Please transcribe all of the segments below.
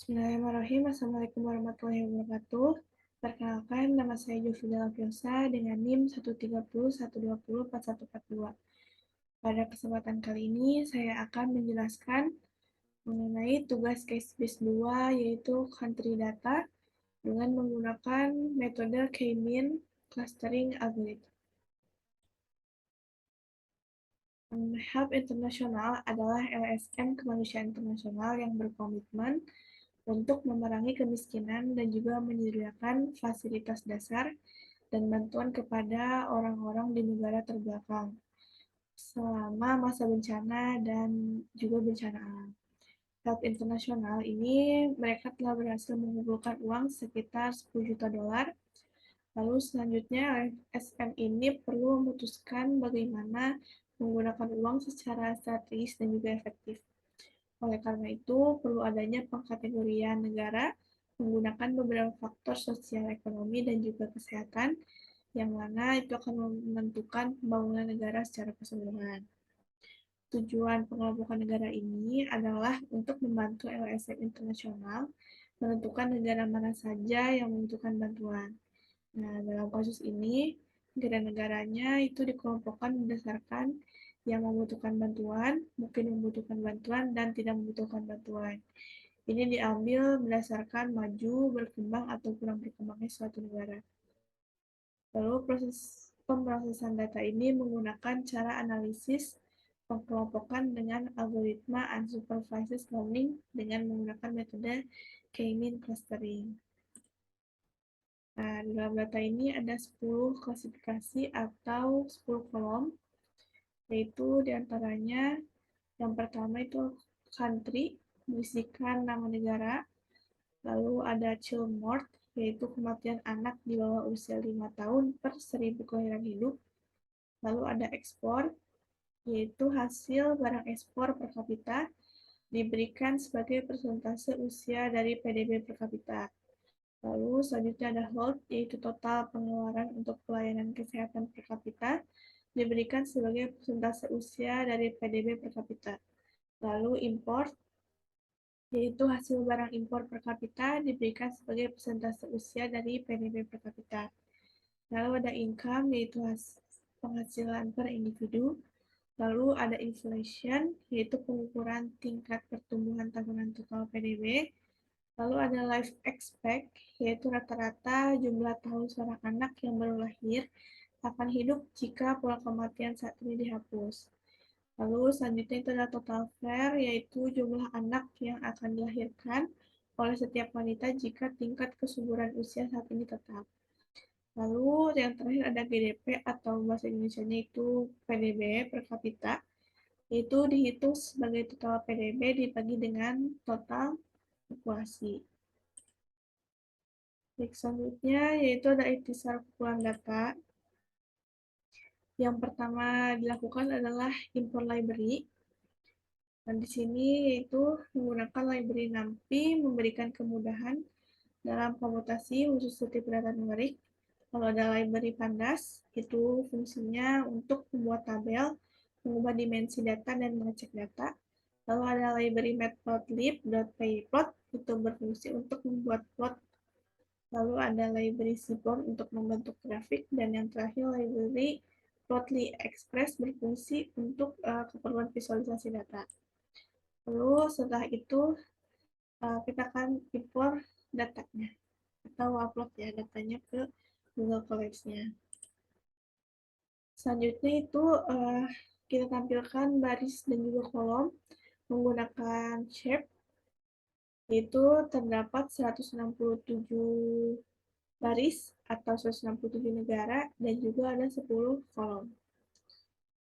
Bismillahirrahmanirrahim. Assalamualaikum warahmatullahi wabarakatuh. Perkenalkan, nama saya Jovida Laviosa dengan NIM 13012044142. Pada kesempatan kali ini, saya akan menjelaskan mengenai tugas case base 2, yaitu country data, dengan menggunakan metode K-mean clustering algorithm. HUB Internasional adalah LSM kemanusiaan internasional yang berkomitmen untuk memerangi kemiskinan dan juga menyediakan fasilitas dasar dan bantuan kepada orang-orang di negara terbelakang selama masa bencana dan juga bencana alam. HELP Internasional ini mereka telah berhasil mengumpulkan uang sekitar 10 juta dolar. Lalu selanjutnya SM ini perlu memutuskan bagaimana menggunakan uang secara strategis dan juga efektif. Oleh karena itu, perlu adanya pengkategorian negara menggunakan beberapa faktor sosial ekonomi dan juga kesehatan, yang mana itu akan menentukan pembangunan negara secara keseluruhan. Tujuan pengelompokan negara ini adalah untuk membantu LSM internasional menentukan negara mana saja yang membutuhkan bantuan. Nah, dalam kasus ini, negara-negaranya itu dikelompokkan berdasarkan yang membutuhkan bantuan, mungkin membutuhkan bantuan, dan tidak membutuhkan bantuan. Ini diambil berdasarkan maju, berkembang, atau kurang berkembangnya suatu negara. Lalu proses pemrosesan data ini menggunakan cara analisis pengkelompokan dengan algoritma unsupervised learning dengan menggunakan metode K-mean clustering. Nah, di dalam data ini ada 10 klasifikasi atau 10 kolom, yaitu diantaranya yang pertama itu country, berisikan nama negara, lalu ada child mort, yaitu kematian anak di bawah usia 5 tahun per 1000 kelahiran hidup, lalu ada ekspor, yaitu hasil barang ekspor per kapita, diberikan sebagai persentase usia dari PDB per kapita. Lalu selanjutnya ada health, yaitu total pengeluaran untuk pelayanan kesehatan per kapita, diberikan sebagai persentase usia dari PDB per kapita. Lalu import, yaitu hasil barang impor per kapita, diberikan sebagai persentase usia dari PDB per kapita. Lalu ada income, yaitu penghasilan per individu. Lalu ada inflation, yaitu pengukuran tingkat pertumbuhan tahunan total PDB. Lalu ada life expect, yaitu rata-rata jumlah tahun seorang anak yang baru lahir akan hidup jika pola kematian saat ini dihapus. Lalu selanjutnya itu adalah total fair, yaitu jumlah anak yang akan dilahirkan oleh setiap wanita jika tingkat kesuburan usia saat ini tetap. Lalu yang terakhir ada GDP atau bahasa Indonesia-nya itu PDB per kapita, yaitu dihitung sebagai total PDB dibagi dengan total populasi. Baik, selanjutnya yaitu ada ikhtisar kumpulan data. Yang pertama dilakukan adalah import library. Dan di sini yaitu menggunakan library NumPy memberikan kemudahan dalam komutasi khusus tipe data numerik. Kalau ada library Pandas, itu fungsinya untuk membuat tabel, mengubah dimensi data, dan mengecek data. Lalu ada library matplotlib.pyplot, itu berfungsi untuk membuat plot. Lalu ada library Seaborn untuk membentuk grafik, dan yang terakhir library Plotly Express berfungsi untuk keperluan visualisasi data. Lalu setelah itu kita akan import datanya atau upload ya datanya ke Google Colabs-nya. Selanjutnya itu kita tampilkan baris dan juga kolom menggunakan shape, yaitu terdapat 167 baris atau 167 negara dan juga ada 10 kolom.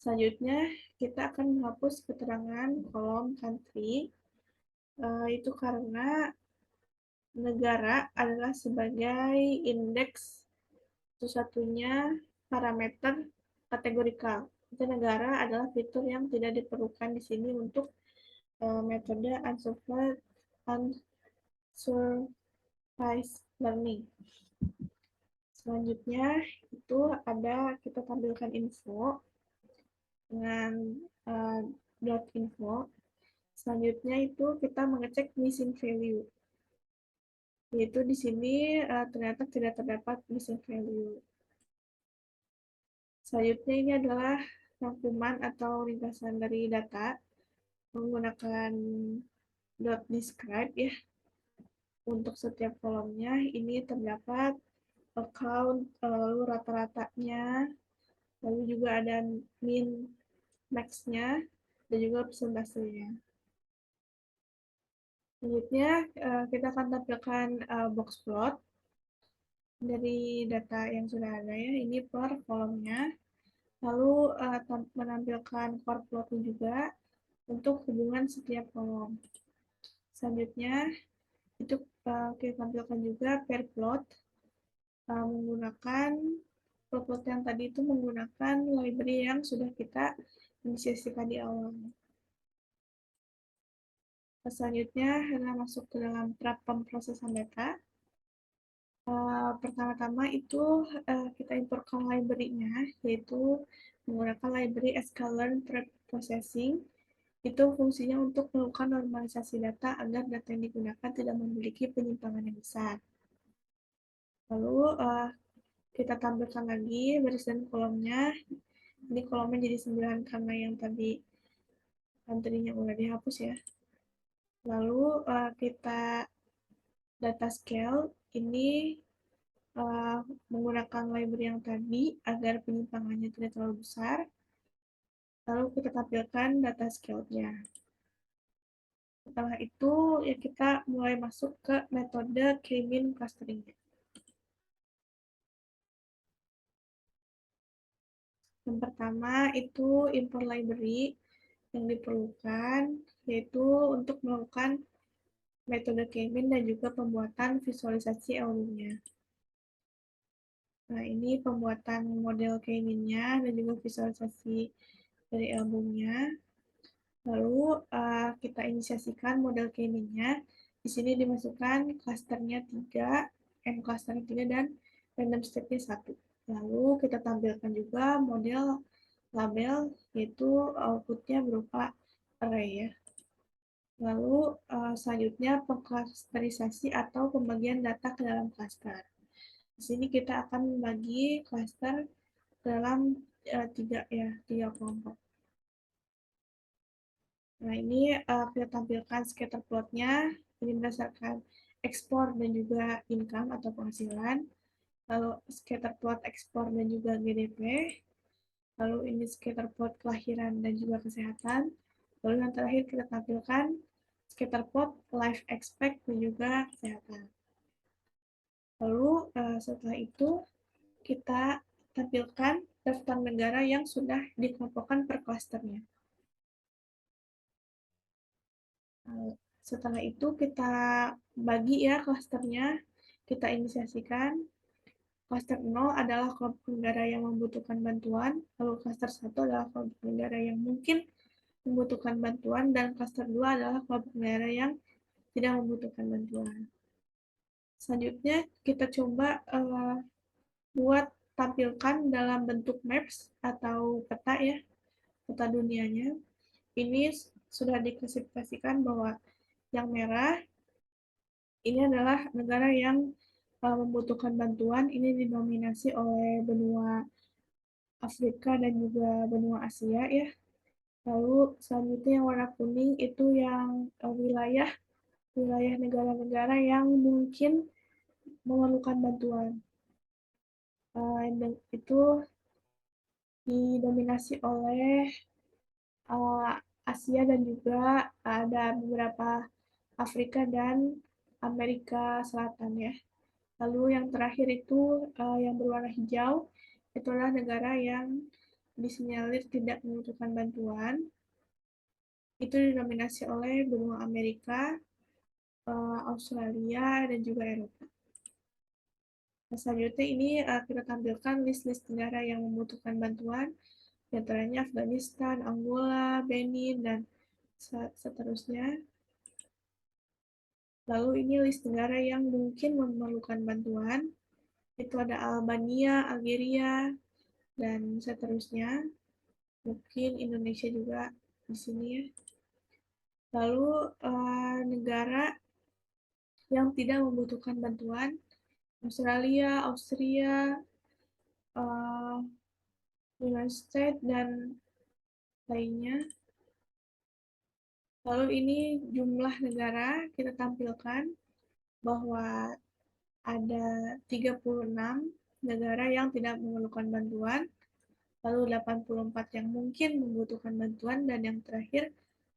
Selanjutnya kita akan menghapus keterangan kolom country, itu karena negara adalah sebagai indeks satu-satunya parameter kategorikal. Itu negara adalah fitur yang tidak diperlukan di sini untuk metode unsupervised learning. Selanjutnya itu ada kita tampilkan info dengan .info. Selanjutnya itu kita mengecek missing value. Yaitu di sini ternyata tidak terdapat missing value. Selanjutnya ini adalah rangkuman atau ringkasan dari data menggunakan .describe ya. Untuk setiap kolomnya ini terdapat account, lalu rata-ratanya, lalu juga ada min max-nya, dan juga persentasenya. Selanjutnya kita akan tampilkan box plot dari data yang sudah ada ya, ini per kolomnya. Lalu menampilkan core plotnya juga untuk hubungan setiap kolom. Selanjutnya itu kita tampilkan juga pair plot menggunakan plot yang tadi itu menggunakan library yang sudah kita inisiasikan di awal. Selanjutnya kita masuk ke dalam tahap pemrosesan data. Pertama-tama itu kita importkan library-nya, yaitu menggunakan library sklearn preprocessing. Itu fungsinya untuk melakukan normalisasi data agar data yang digunakan tidak memiliki penyimpangan yang besar. Lalu kita tampilkan lagi baris dan kolomnya. Ini kolomnya jadi 9 karena yang tadi antrinya udah dihapus ya. Lalu kita data scale ini menggunakan library yang tadi agar penyimpangannya tidak terlalu besar. Lalu kita tampilkan data scale-nya. Setelah itu ya kita mulai masuk ke metode K-mean clustering. Yang pertama itu import library yang diperlukan, yaitu untuk melakukan metode K-mean dan juga pembuatan visualisasi albumnya. Nah, ini pembuatan model K-mean-nya dan juga visualisasi dari albumnya. Lalu kita inisiasikan model K-mean-nya. Di sini dimasukkan klasternya 3, M klasternya 3, dan random state-nya 1. Lalu kita tampilkan juga model label, yaitu output-nya berupa array ya. Lalu selanjutnya pengklasterisasi atau pembagian data ke dalam klaster. Di sini kita akan membagi klaster dalam tiga kelompok. Nah, ini kita tampilkan scatter plot-nya. Ini berdasarkan ekspor dan juga income atau penghasilan. Lalu scatter plot ekspor dan juga GDP. Lalu ini scatter plot kelahiran dan juga kesehatan. Lalu yang terakhir kita tampilkan scatter plot life expect dan juga kesehatan. Lalu setelah itu kita tampilkan daftar negara yang sudah dikelompokkan per klasternya. Setelah itu kita bagi ya klasternya, kita inisiasikan. Klaster 0 adalah kelompok negara yang membutuhkan bantuan, lalu klaster 1 adalah kelompok negara yang mungkin membutuhkan bantuan, dan klaster 2 adalah kelompok negara yang tidak membutuhkan bantuan. Selanjutnya kita coba buat tampilkan dalam bentuk maps atau peta ya, peta dunianya. Ini sudah diklasifikasikan bahwa yang merah ini adalah negara yang membutuhkan bantuan. Ini didominasi oleh benua Afrika dan juga benua Asia ya. Lalu selanjutnya yang warna kuning itu yang wilayah negara-negara yang mungkin memerlukan bantuan. Itu didominasi oleh Asia dan juga ada beberapa Afrika dan Amerika Selatan ya. Lalu yang terakhir itu yang berwarna hijau, itu adalah negara yang disinyalir tidak membutuhkan bantuan. Itu didominasi oleh benua Amerika, Australia, dan juga Eropa. Nah, selanjutnya ini kita tampilkan list-list negara yang membutuhkan bantuan, di antaranya Afghanistan, Angola, Benin, dan seterusnya. Lalu ini list negara yang mungkin memerlukan bantuan. Itu ada Albania, Algeria, dan seterusnya. Mungkin Indonesia juga di sini ya. Lalu negara yang tidak membutuhkan bantuan, Australia, Austria, uh, United States, dan lainnya. Lalu ini jumlah negara kita tampilkan bahwa ada 36 negara yang tidak memerlukan bantuan, lalu 84 yang mungkin membutuhkan bantuan, dan yang terakhir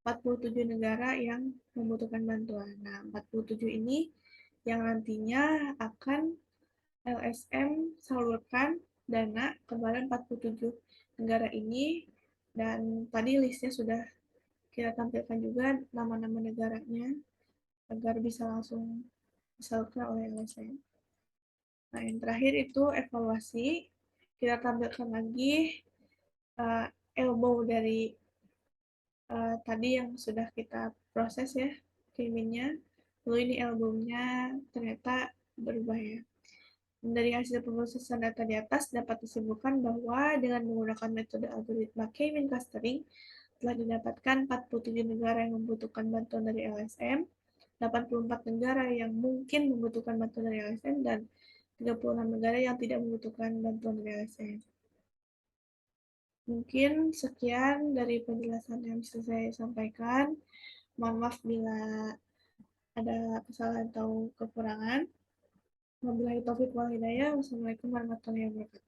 47 negara yang membutuhkan bantuan. Nah, 47 ini yang nantinya akan LSM salurkan dana kepada 47 negara ini, dan tadi listnya sudah kita tampilkan juga nama-nama negaranya agar bisa langsung disalurkan oleh LSM. Nah, yang terakhir itu evaluasi. Kita tampilkan lagi uh, elbow dari tadi yang sudah kita proses ya, kiminnya. Lalu ini albumnya ternyata berubah ya. Dari hasil pemrosesan data di atas dapat disimpulkan bahwa dengan menggunakan metode algoritma K-mean clustering telah didapatkan 47 negara yang membutuhkan bantuan dari LSM, 84 negara yang mungkin membutuhkan bantuan dari LSM, dan 36 negara yang tidak membutuhkan bantuan dari LSM. Mungkin sekian dari penjelasan yang bisa saya sampaikan. Mohon maaf bila ada kesalahan atau kekurangan. Wabillahi taufiq wal hidayah. Wassalamualaikum warahmatullahi wabarakatuh.